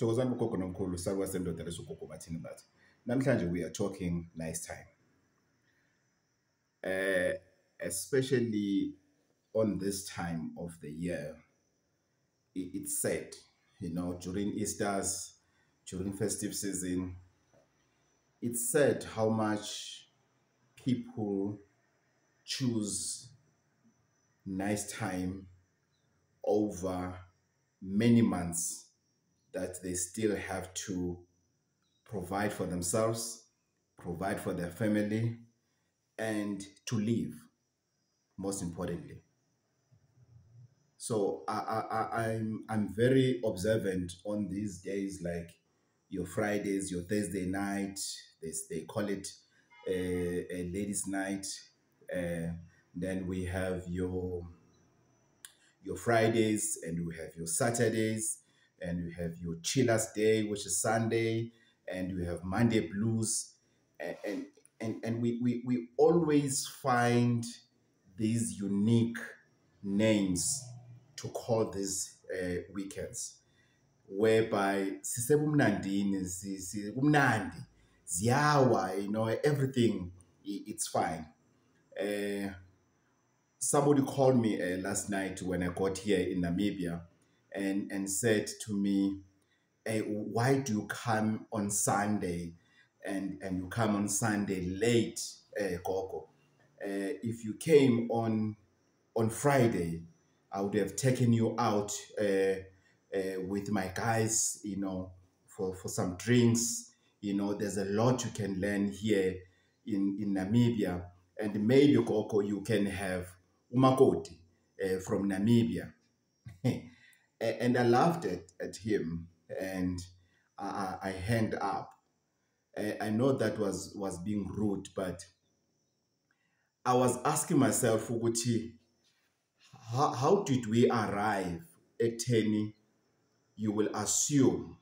Thokozani bogogo nomkhulu sakwa sendoda lesogogo bathini bathi. Namhlanje we are talking nice time. Especially on this time of the year, it's sad, during Easter's, during festive season, it's sad how much people choose nice time over many months that they still have to provide for themselves, provide for their family, and to live, most importantly. So I'm very observant on these days, like your Fridays, your Thursday night. They call it a ladies' night. Then we have your Fridays, and we have your Saturdays, and you have your chillers day, which is Sunday, and you have Monday blues, and we always find these unique names to call these weekends, whereby sisebumnandini, kumnandi, ziyawa, everything, it's fine. Somebody called me last night when I got here in Namibia and said to me, hey, why do you come on Sunday and you come on Sunday late, Gogo? If you came on Friday, I would have taken you out with my guys, for some drinks. There's a lot you can learn here in Namibia. And maybe, Gogo, you can have umakoti from Namibia. And I laughed at him, and I hanged up. I know that was being rude, but I was asking myself, Uguti, how did we arrive at Tenny? You will assume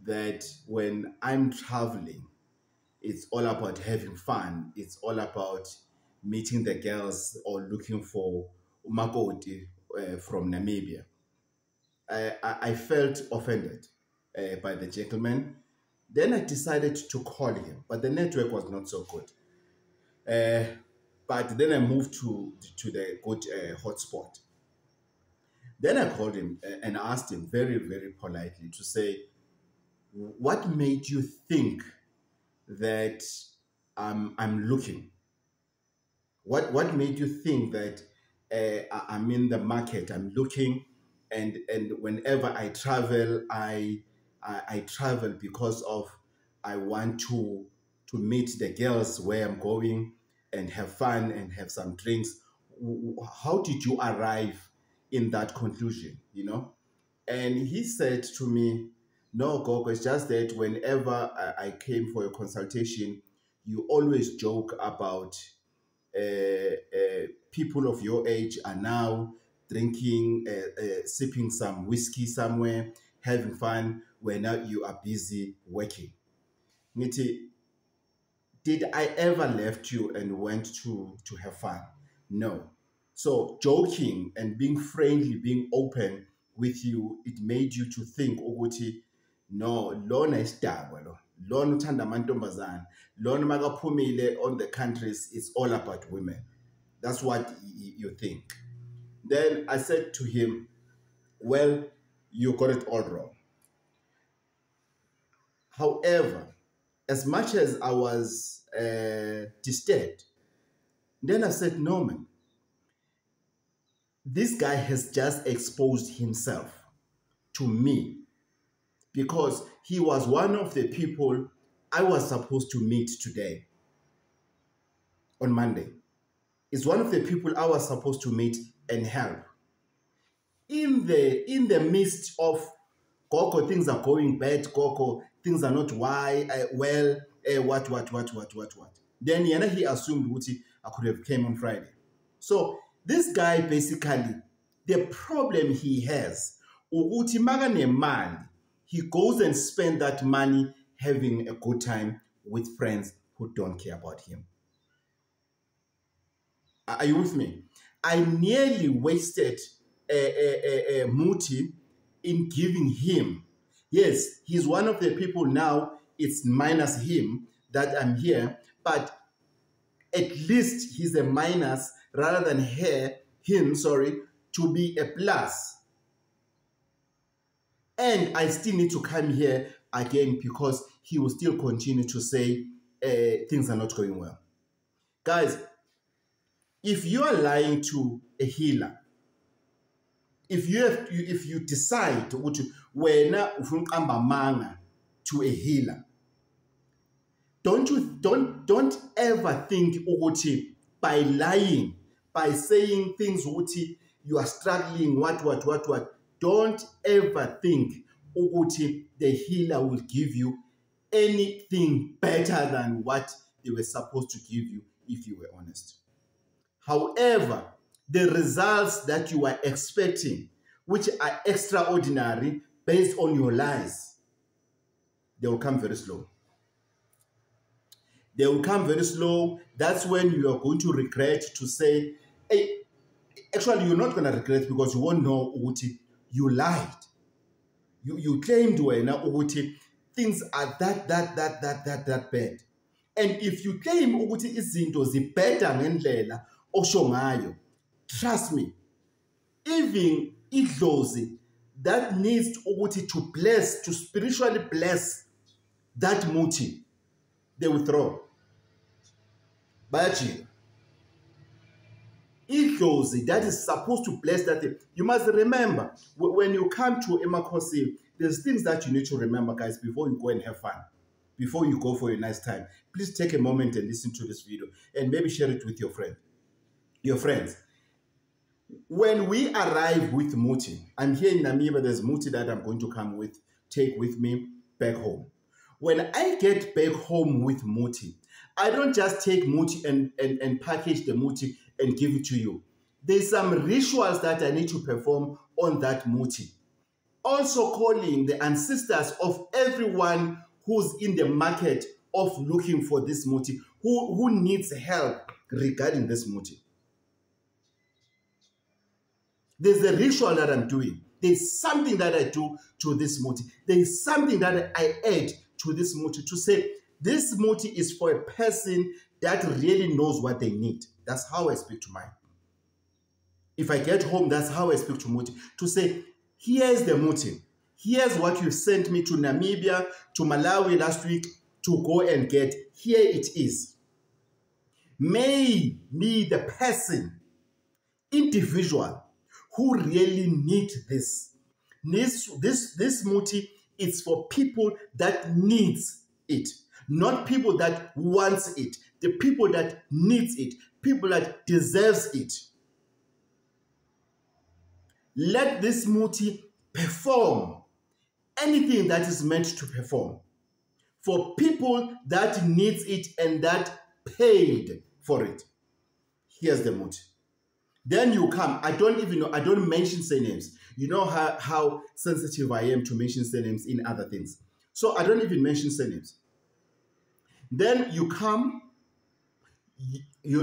that when I'm traveling, it's all about having fun. It's all about meeting the girls or looking for umakoti from Namibia. I felt offended by the gentleman. Then I decided to call him, but the network was not so good. But then I moved to the good hotspot. Then I called him and asked him very, very politely to say, what made you think that I'm looking? What made you think that I'm in the market, I'm looking, and whenever I travel, I travel because of I want to meet the girls where I'm going and have fun and have some drinks. How did you arrive in that conclusion, And he said to me, no, Gogo, it's just that whenever I came for a consultation, you always joke about people of your age are now drinking, sipping some whiskey somewhere, having fun, when now you are busy working. Niti, did I ever left you and went to have fun? No. So joking and being friendly, being open with you, it made you to think, ukuthi, no, lona isidakwa lo. Lona uthanda amantombazana. Lona makaphumile on the countries, it's all about women. That's what you think. Then I said to him, well, you got it all wrong. However, as much as I was disturbed, then I said, no, man, this guy has just exposed himself to me because he was one of the people I was supposed to meet today on Monday. It's one of the people I was supposed to meet and help. In the midst of Gogo, things are going bad, Gogo, things are not well, what. Then he assumed Wuti I could have came on Friday. So this guy basically, the problem he has, Uguti magane mali, he goes and spend that money having a good time with friends who don't care about him. Are you with me? I nearly wasted Muti in giving him Yes, he's one of the people now, it's minus him that I'm here, but at least he's a minus rather than him, to be a plus. And I still need to come here again because he will still continue to say things are not going well. Guys, if you are lying to a healer, if you decide to wena ufuna manga to a healer, don't ever think ukuthi by lying, by saying things ukuthi you are struggling, what, don't ever think ukuthi the healer will give you anything better than what they were supposed to give you if you were honest. However, the results that you are expecting, which are extraordinary based on your lies, they will come very slow. They will come very slow. That's when you are going to regret to say, hey, actually, you're not going to regret because you won't know ukuthi you lied. You claimed ukuthi things are that bad. And if you claim ukuthi izinto zibheda ngendlela osho ngayo, trust me, even idlozi that needs ukuthi to bless, to spiritually bless that muti, they will throw. Baji, idlozi that is supposed to bless that thing. You must remember, when you come to emakhosi, there's things that you need to remember, guys, before you go and have fun, before you go for a nice time. Please take a moment and listen to this video and maybe share it with your friends. When we arrive with muti, I'm here in Namibia, there's muti that I'm going to take with me back home. When I get back home with muti, I don't just take muti and package the muti and give it to you. There's some rituals that I need to perform on that muti. Also calling the ancestors of everyone who's in the market of looking for this muti, who needs help regarding this muti. There's a ritual that I'm doing. There's something that I do to this muti. There's something that I add to this muti to say, this muti is for a person that really knows what they need. That's how I speak to mine. If I get home, that's how I speak to muti. To say, here's the muti. Here's what you sent me to Namibia, to Malawi last week to go and get. Here it is. May me, the person, individual, who really need this. This muti is for people that needs it, not people that wants it. The people that needs it, people that deserves it. Let this muti perform anything that is meant to perform for people that needs it and that paid for it. Here's the muti. Then you come. I don't even know. I don't mention surnames. You know how sensitive I am to mention surnames in other things. So I don't even mention surnames. Then you come.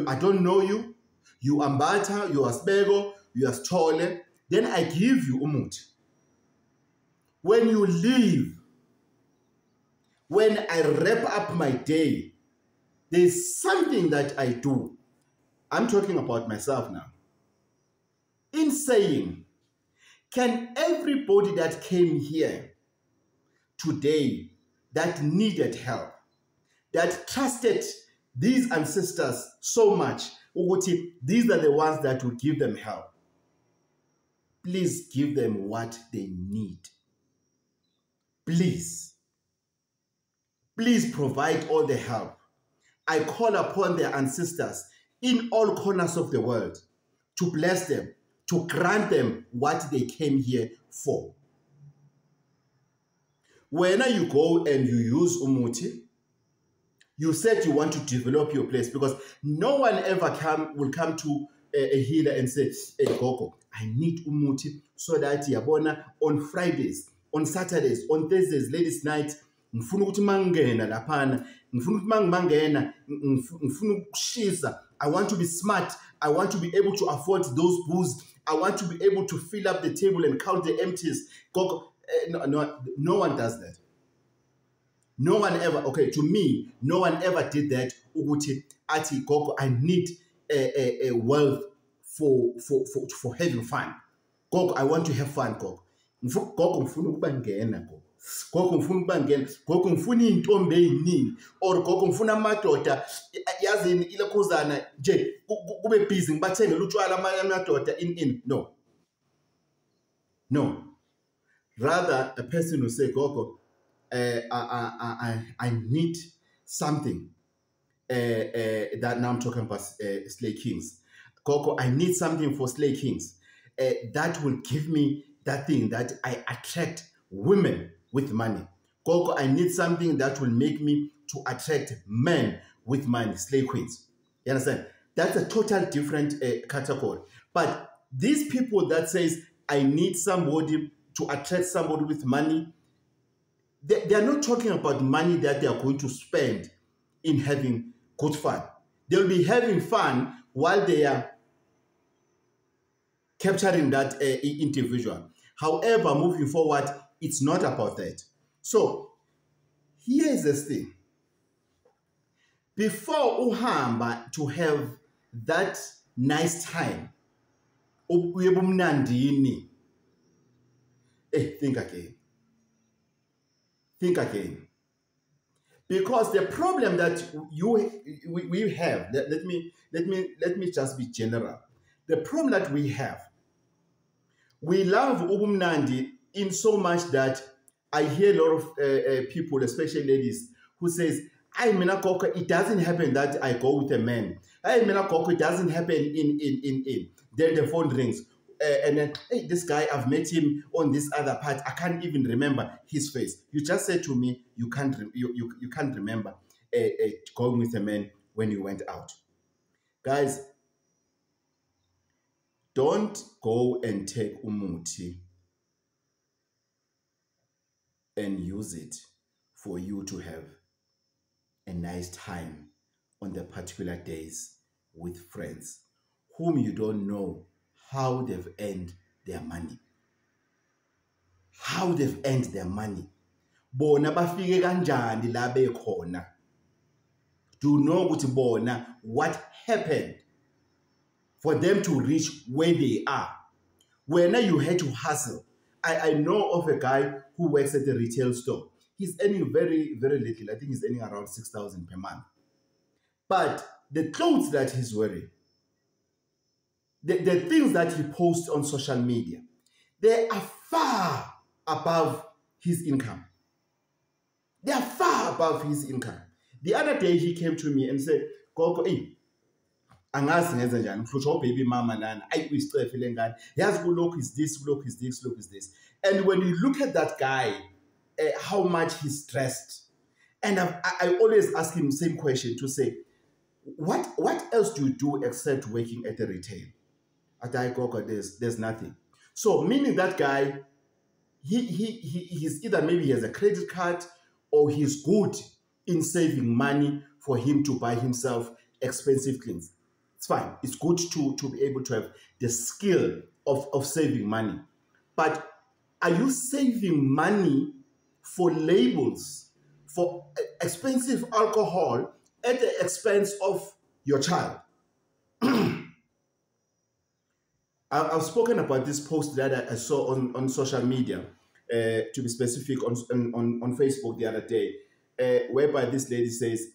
I don't know you. You ambata, you asbego, you astole. Then I give you umuti. When you leave, when I wrap up my day, there's something that I do. I'm talking about myself now. In saying, can everybody that came here today that needed help, that trusted these ancestors so much, these are the ones that will give them help, please give them what they need. Please provide all the help. I call upon their ancestors in all corners of the world to bless them, to grant them what they came here for. When you go and you use umuti, you said you want to develop your place, because no one ever will come to a healer and say, hey, Gogo, I need umuti so that yabona on Fridays, on Saturdays, on Thursdays, ladies' night, ngifuna ukuthi mangena laphana, ngifuna ukuthi mangena, ngifuna ukushisa. I want to be smart. I want to be able to afford those booze. I want to be able to fill up the table and count the empties. Gogo, No one does that. No one ever, okay, to me, no one ever did that. Ukuthi athi gogo, I need a wealth for having fun. Gogo, I want to have fun, gogo. Gogo ngifuna ukuba ngena, gogo. Gogo ngifuna ukuba ngena. Gogo ngifuna iy'ntombi ey'ningi. Or gogo ngifuna amadoda yazini ilokhuzana nje kube busy ngibathengele utshwala amanye amadoda in. No. Rather, a person will say, gogo, I need something that now I'm talking about Slay Kings. Gogo, I need something for Slay Kings that will give me that thing that I attract women with money. Gogo, I need something that will make me to attract men with money, Slay Queens. You understand? That's a total different category. But these people that says, I need somebody to attract somebody with money, they are not talking about money that they are going to spend in having good fun. They'll be having fun while they are capturing that individual. However, moving forward, it's not about that. So, here's this thing. Before uhamba to have that nice time, think again. Think again. Because the problem that we have, let me just be general. The problem that we have, we love ubumnandi in so much that I hear a lot of people, especially ladies, who says, "I mina koko, it doesn't happen that I go with a man. I mina koko, it doesn't happen in." Then the phone rings. And then, hey, this guy, I've met him on this other part. I can't even remember his face. You just said to me, you can't remember going with a man when you went out. Guys, don't go and take umuti and use it for you to have a nice time on the particular days with friends whom you don't know how they've earned their money. How they've earned their money. Bona bafike kanjani la bekhona. Do know ukuthi bona what happened for them to reach where they are. When you had to hustle. I know of a guy who works at a retail store. He's earning very, very little. I think he's earning around 6,000 per month. But the clothes that he's wearing, the things that he posts on social media, they are far above his income. They are far above his income. The other day he came to me and said, Gogo, hey, angazi ngenze njani mhlutha baby mama lana ayi uyisicefile ngani yazi kulokhu is this, look is this, look is this. And when you look at that guy, how much he's stressed, and I always ask him the same question to say, what else do you do except working at the retail? At Gogo, there's nothing. So meaning that guy, he's either maybe he has a credit card or he's good in saving money for him to buy himself expensive things. It's fine. It's good to be able to have the skill of saving money. But are you saving money for labels, for expensive alcohol at the expense of your child? I've spoken about this post that I saw on social media, to be specific, on Facebook the other day, whereby this lady says,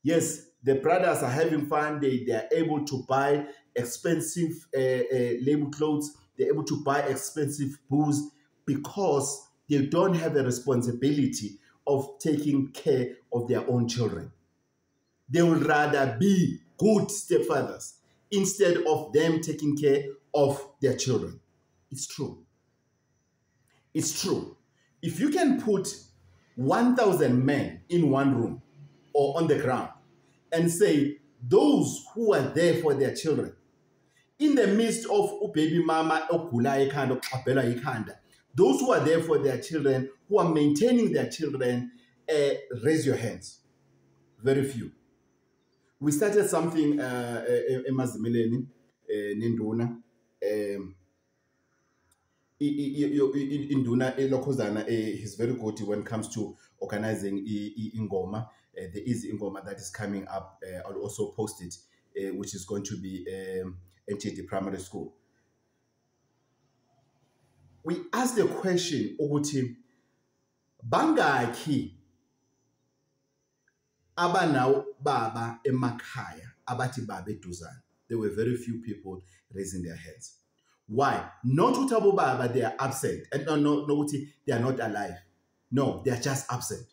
yes, the brothers are having fun. They are able to buy expensive label clothes. They're able to buy expensive booze because they don't have a responsibility of taking care of their own children. They would rather be good stepfathers instead of them taking care of their children. It's true. It's true. If you can put 1,000 men in one room or on the ground and say, those who are there for their children, in the midst of baby mama, those who are there for their children, who are maintaining their children, raise your hands. Very few. We started something Ninduna. Induna Lokozana is very good when it comes to organizing ingoma. There is ingoma that is coming up. I'll also post it, which is going to be NTD Primary School. We asked the question, ukuthi bangaki abanawo baba emakhaya abathi baba eduzane. There were very few people raising their hands. Why? Not ukuthi abo baba they are absent, and no ukuthi they are not alive. No, they are just absent.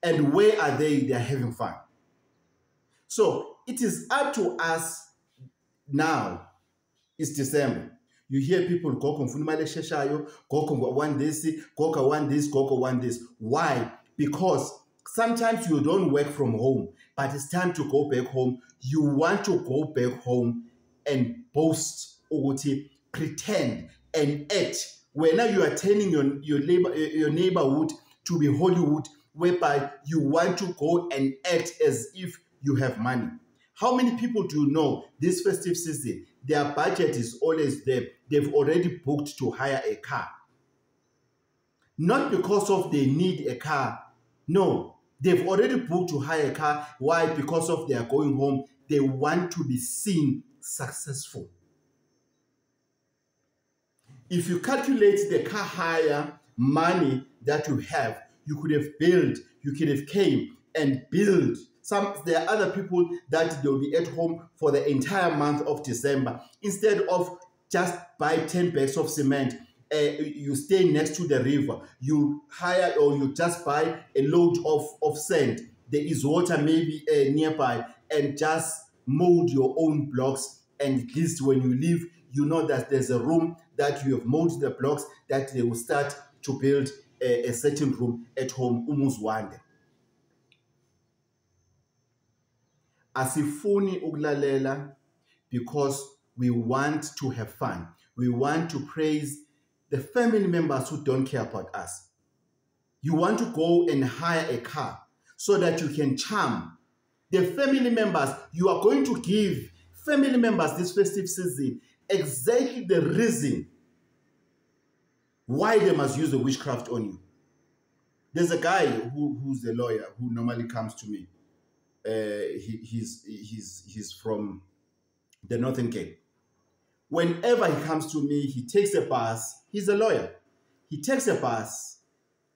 And where are they? They are having fun. So it is up to us now. It's December. You hear people go konfunimale sheshayo, go one this, go one this, go one this. Why? Because sometimes you don't work from home, but it's time to go back home. You want to go back home and boast, uguti, pretend and act. When now you are turning your neighborhood to be Hollywood, whereby you want to go and act as if you have money. How many people do you know this festive season, their budget is always there. They've already booked to hire a car. Not because of they need a car. No, they've already booked to hire a car. Why? Because of they are going home. They want to be seen successful. If you calculate the car hire money that you have, you could have built, you could have came and built. There are other people that they'll be at home for the entire month of December. Instead of just buy 10 bags of cement, you stay next to the river, you hire or you just buy a load of sand. There is water maybe nearby, and just mold your own blocks. And at least when you leave, you know that there's a room that you have molded the blocks that they will start to build a certain room at home. Umuzwande. Asifuni ukulalela because we want to have fun. We want to praise the family members who don't care about us. You want to go and hire a car so that you can charm the family members. You are going to give family members this festive season exactly the reason why they must use the witchcraft on you. There's a guy who's a lawyer who normally comes to me. He's from the Northern Cape. Whenever he comes to me, he takes a bus. He's a lawyer. He takes a bus.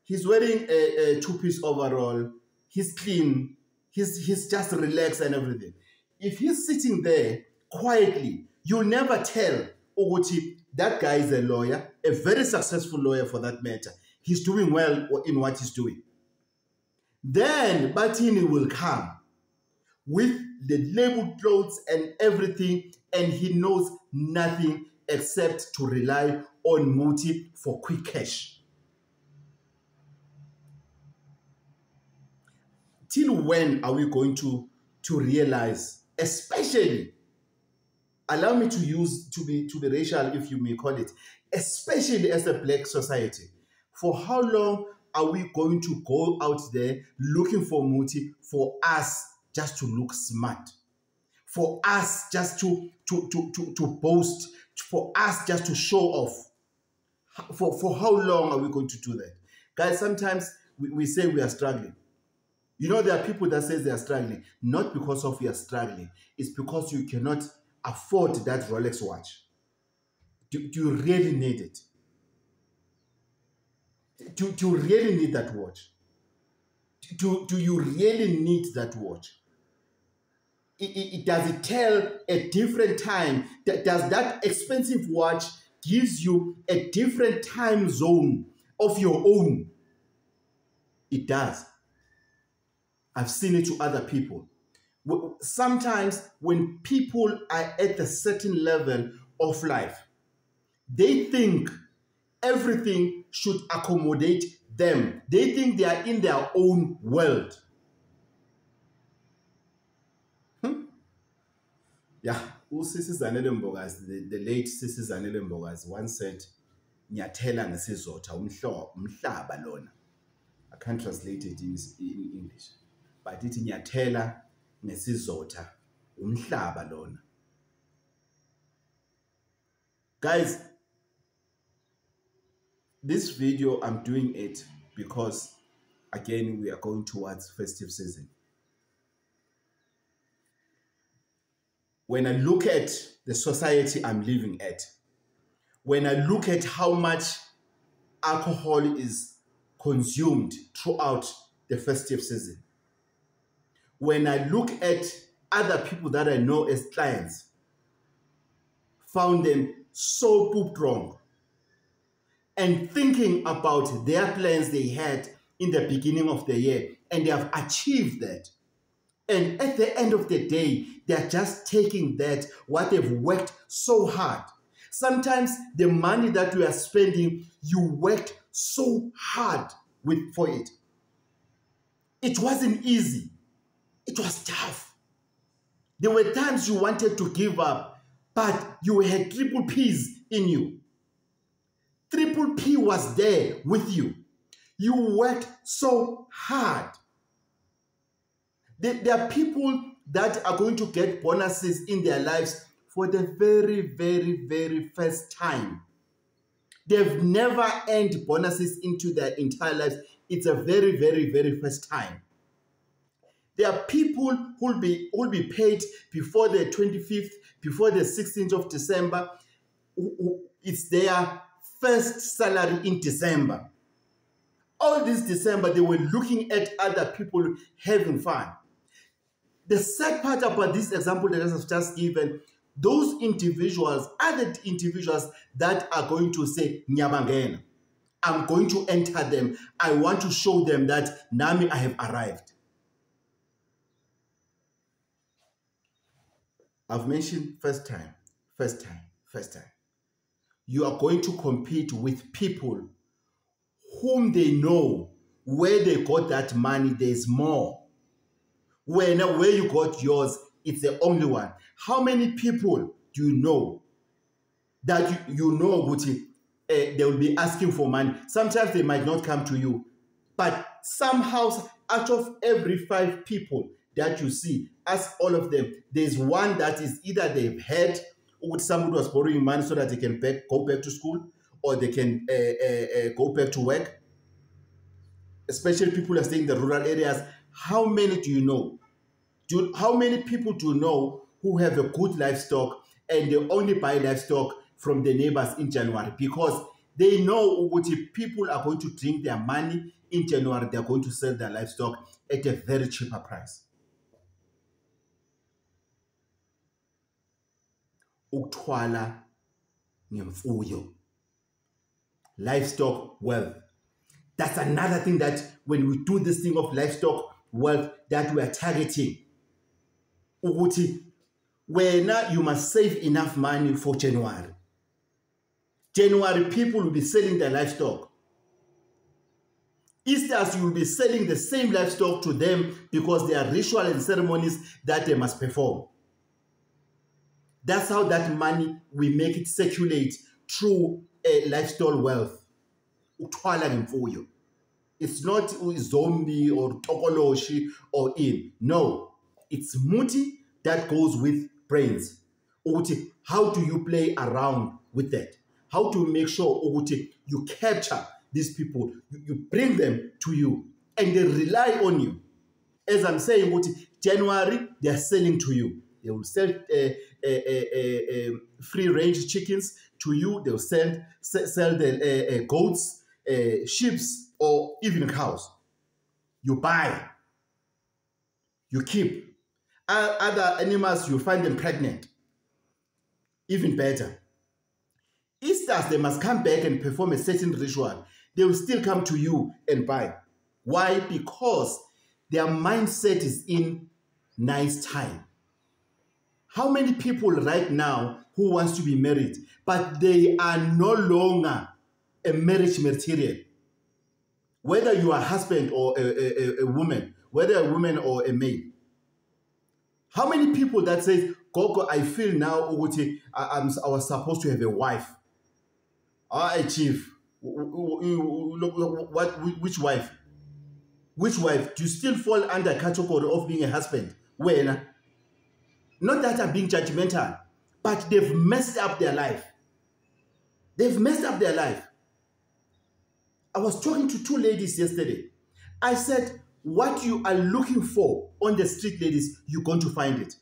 He's wearing a two-piece overall. He's clean. He's just relaxed and everything. If he's sitting there quietly, you'll never tell, Oguti, that guy is a lawyer, a very successful lawyer for that matter. He's doing well in what he's doing. Then Batini will come with the labeled clothes and everything, and he knows nothing except to rely on Muti for quick cash. Till when are we going to realize, especially, allow me to be racial, if you may call it, especially as a black society, for how long are we going to go out there looking for Muti for us just to look smart, for us just to boast, for us just to show off? For how long are we going to do that? Guys, sometimes we say we are struggling. You know, there are people that say they are struggling, not because of you are struggling. It's because you cannot afford that Rolex watch. Do you really need it? Do you really need that watch? Do you really need that watch? Does it tell a different time? Does that expensive watch gives you a different time zone of your own? It does. I've seen it to other people. Sometimes when people are at a certain level of life, they think everything should accommodate them. They think they are in their own world. Yeah, uSisi Zanele Mbokazi, the late Sisi Zanele Mbokazi once said, "Nyathela ngesizotha umhlaba lona." I can't translate it in English, but it's nyathela ngesizotha umhlaba lona. Guys, This video, I'm doing it because, again, we are going towards festive season. When I look at the society I'm living at, when I look at how much alcohol is consumed throughout the festive season, when I look at other people that I know as clients, found them so pooped wrong, and thinking about their plans they had in the beginning of the year, and they have achieved that. And at the end of the day, they're just taking that, what they've worked so hard. Sometimes the money that you are spending, you worked so hard for it. It wasn't easy. It was tough. There were times you wanted to give up, but you had triple P's in you. Triple P was there with you. You worked so hard. There are people that are going to get bonuses in their lives for the very, very, very first time. They've never earned bonuses into their entire lives. It's a very, very, very first time. There are people who will be paid before the 25th, before the 16th of December. It's their first salary in December. All this December, they were looking at other people having fun. The sad part about this example that I have just given, those individuals are the individuals that are going to say, Nyabangena, I'm going to enter them. I want to show them that Nami, I have arrived. I've mentioned first time. You are going to compete with people whom they know where they got that money, there's more. Where you got yours, it's the only one. How many people do you know that you know, Guti, they will be asking for money? Sometimes they might not come to you, but somehow out of every 5 people that you see, ask all of them, there's one that is either they've had or somebody was borrowing money so that they can go back to school, or they can go back to work. Especially people who are staying in the rural areas. How many do you know? How many people do you know who have a good livestock and they only buy livestock from the neighbors in January because they know what if people are going to drink their money in January, they're going to sell their livestock at a very cheaper price. Uktwala ngemfuyo. Livestock wealth. That's another thing that when we do this thing of livestock wealth that we are targeting. Uguti, when you must save enough money for January. January, people will be selling their livestock. Easters, you will be selling the same livestock to them because there are ritual and ceremonies that they must perform. That's how that money, we make it circulate through livestock wealth. It's not zombie or tokoloshi or in. No. It's muti that goes with brains. How do you play around with that? How to make sure you capture these people, you bring them to you, and they rely on you. As I'm saying, January, they are selling to you. They will sell free-range chickens to you. They will sell the goats, sheep, or even cows. You buy, you keep. Other animals, you find them pregnant. Even better. Easters, they must come back and perform a certain ritual. They will still come to you and buy. Why? Because their mindset is in nice time. How many people right now who wants to be married, but they are no longer a marriage material? Whether you are a husband or a woman, whether a woman or a male. How many people that says, Gogo, I feel now I was supposed to have a wife. Chief, which wife? Which wife? Do you still fall under category of being a husband? When? Not that I'm being judgmental, but they've messed up their life. They've messed up their life. I was talking to two ladies yesterday. I said, what you are looking for on the street, ladies, you're going to find it.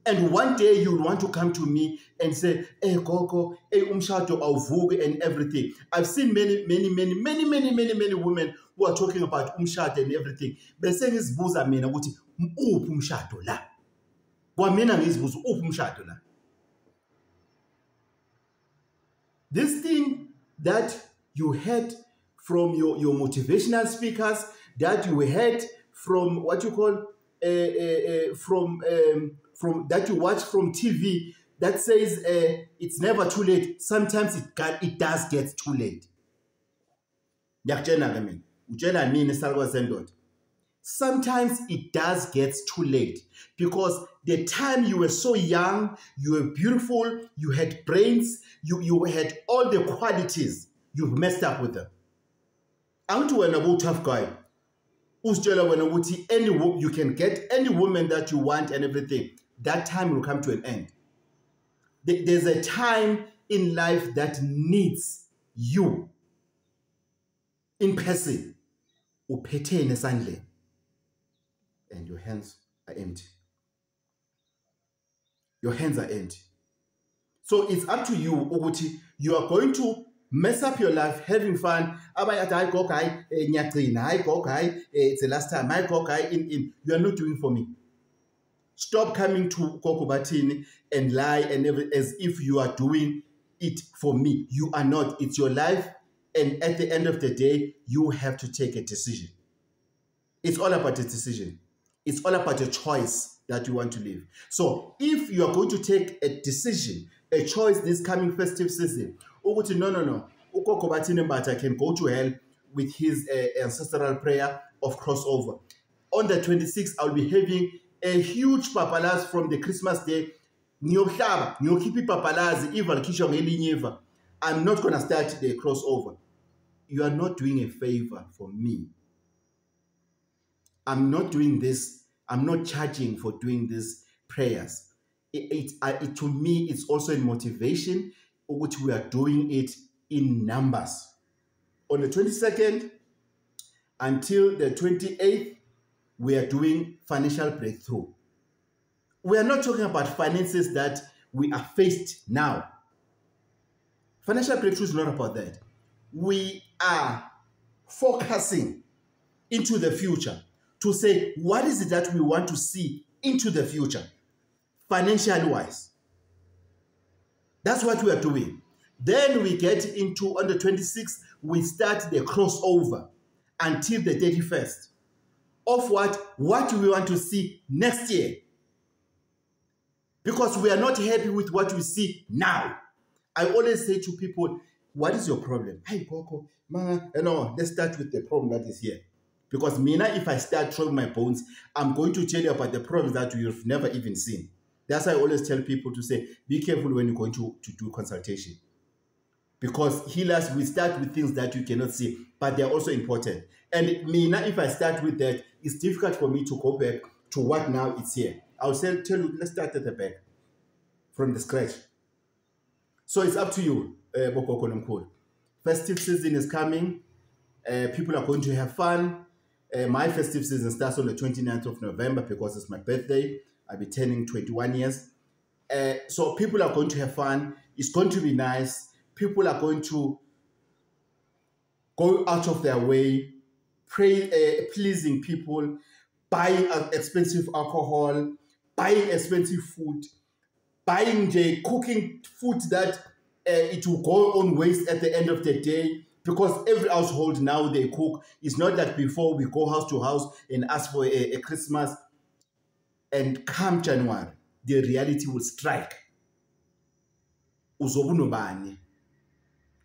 And one day you want to come to me and say, hey, Gogo, hey, umshado awuvuki and everything. I've seen many women who are talking about umshado and everything. Bese ngizibuza mina ukuthi uphi umshado la. Kwamina ngizibuza uphi umshado la. This thing that you heard from your motivational speakers, that you heard from what you call from that you watch from TV, that says it's never too late. Sometimes it does get too late. Sometimes it does get too late because the time you were so young, you were beautiful, you had brains, you had all the qualities, you've messed up with them. I'm to a tough guy. You can get any woman that you want and everything. That time will come to an end. There's a time in life that needs you in person. And your hands are empty. Your hands are empty. So it's up to you, Uguti. You are going to mess up your life, having fun. It's the last time. You are not doing for me. Stop coming to Koko Batini and lie and as if you are doing it for me. You are not. It's your life. And at the end of the day, you have to take a decision. It's all about a decision. It's all about a choice that you want to live. So if you are going to take a decision, a choice this coming festive season, no. Ukoko Batini Mbata can go to hell with his ancestral prayer of crossover. On the 26th, I'll be having a huge papalas from the Christmas day. I'm not going to start the crossover. You are not doing a favor for me. I'm not doing this. I'm not charging for doing these prayers. To me, it's also a motivation, which we are doing it in numbers. On the 22nd until the 28th, we are doing financial breakthrough. We are not talking about finances that we are faced now. Financial breakthrough is not about that. We are focusing into the future to say, what is it that we want to see into the future, financially wise? That's what we are doing. Then we get into, on the 26th, we start the crossover until the 31st. Of what do we want to see next year? Because we are not happy with what we see now. I always say to people, what is your problem? Hey, Coco, no, let's start with the problem that is here. Because Mina, if I start throwing my bones, I'm going to tell you about the problems that you've never even seen. That's why I always tell people to say, be careful when you're going to do consultation. Because healers, we start with things that you cannot see, but they're also important. And Mina, if I start with that, it's difficult for me to go back to what now is here. I'll tell you, let's start at the back, from the scratch. So it's up to you, Bokoko Nomkhulu. Festive season is coming. People are going to have fun. My festive season starts on the 29th of November because it's my birthday. I'll be turning 21 years. So people are going to have fun. It's going to be nice. People are going to go out of their way, pleasing people, buying expensive alcohol, buying expensive food, buying cooking food that it will go on waste at the end of the day, because every household now they cook. It's not that before we go house to house and ask for a Christmas, and come January, the reality will strike. Uzobunobani.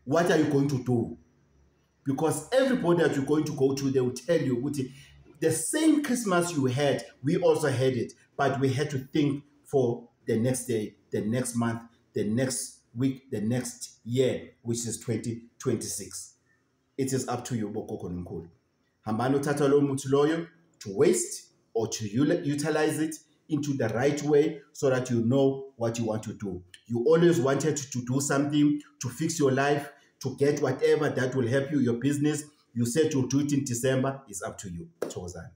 What are you going to do? Because everybody that you're going to go to, they will tell you, the same Christmas you had, we also had it, but we had to think for the next day, the next month, the next week, the next year, which is 2026. It is up to you, Bokoko Nomkhulu. Hambano tata lo muthi loyo to waste or to utilize it into the right way so that you know what you want to do. You always wanted to do something to fix your life. to get whatever that will help you, your business. You said you'll do it in December. It's up to you. Thokozani.